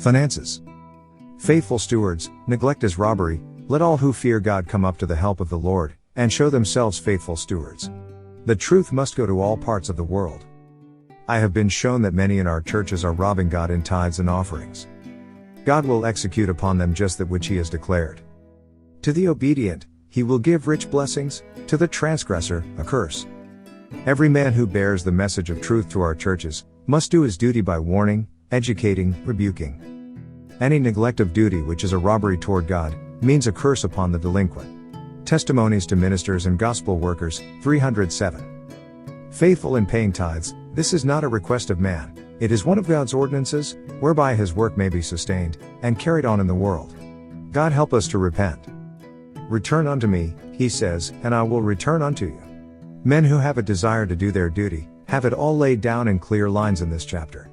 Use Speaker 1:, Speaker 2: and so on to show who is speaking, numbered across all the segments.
Speaker 1: Finances. Faithful stewards, neglect is robbery. Let all who fear God come up to the help of the Lord, and show themselves faithful stewards. The truth must go to all parts of the world. I have been shown that many in our churches are robbing God in tithes and offerings. God will execute upon them just that which He has declared. To the obedient, He will give rich blessings, to the transgressor, a curse. Every man who bears the message of truth to our churches must do his duty by warning, educating, rebuking. Any neglect of duty which is a robbery toward God, means a curse upon the delinquent. Testimonies to Ministers and Gospel Workers, 307. Faithful in paying tithes, this is not a request of man, it is one of God's ordinances, whereby His work may be sustained, and carried on in the world. God help us to repent. Return unto me, He says, and I will return unto you. Men who have a desire to do their duty, have it all laid down in clear lines in this chapter.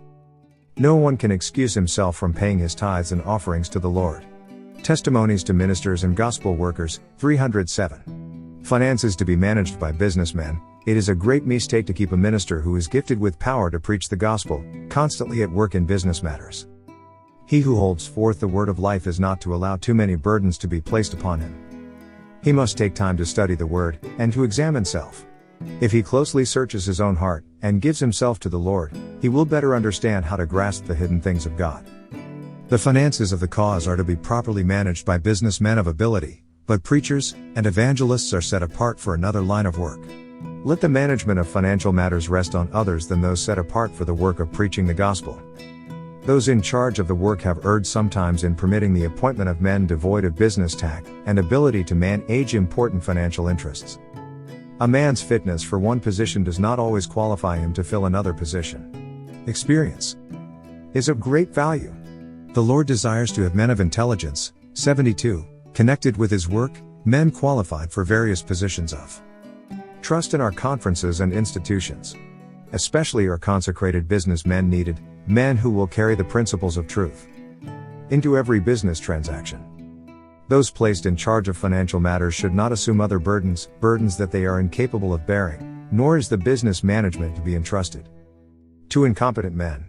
Speaker 1: No one can excuse himself from paying his tithes and offerings to the Lord. Testimonies to Ministers and Gospel Workers, 307. Finances to be managed by businessmen. It is a great mistake to keep a minister who is gifted with power to preach the gospel, constantly at work in business matters. He who holds forth the word of life is not to allow too many burdens to be placed upon him. He must take time to study the word, and to examine self. If he closely searches his own heart, and gives himself to the Lord, he will better understand how to grasp the hidden things of God. The finances of the cause are to be properly managed by businessmen of ability, but preachers and evangelists are set apart for another line of work. Let the management of financial matters rest on others than those set apart for the work of preaching the gospel. Those in charge of the work have erred sometimes in permitting the appointment of men devoid of business tact and ability to manage important financial interests. A man's fitness for one position does not always qualify him to fill another position. Experience is of great value. The Lord desires to have men of intelligence, 72, connected with His work, men qualified for various positions of trust in our conferences and institutions. Especially are consecrated businessmen needed, men who will carry the principles of truth into every business transaction. Those placed in charge of financial matters should not assume other burdens that they are incapable of bearing, nor is the business management to be entrusted to incompetent men.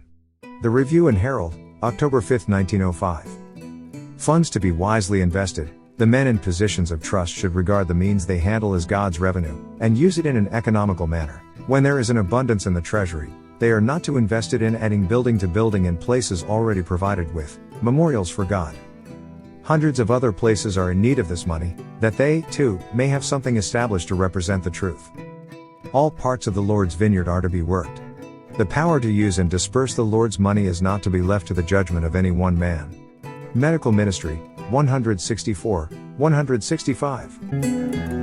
Speaker 1: The Review and Herald, October 5, 1905. Funds to be wisely invested. The men in positions of trust should regard the means they handle as God's revenue, and use it in an economical manner. When there is an abundance in the treasury, they are not to invest it in adding building to building in places already provided with memorials for God. Hundreds of other places are in need of this money, that they, too, may have something established to represent the truth. All parts of the Lord's vineyard are to be worked. The power to use and disperse the Lord's money is not to be left to the judgment of any one man. Medical Ministry, 164, 165.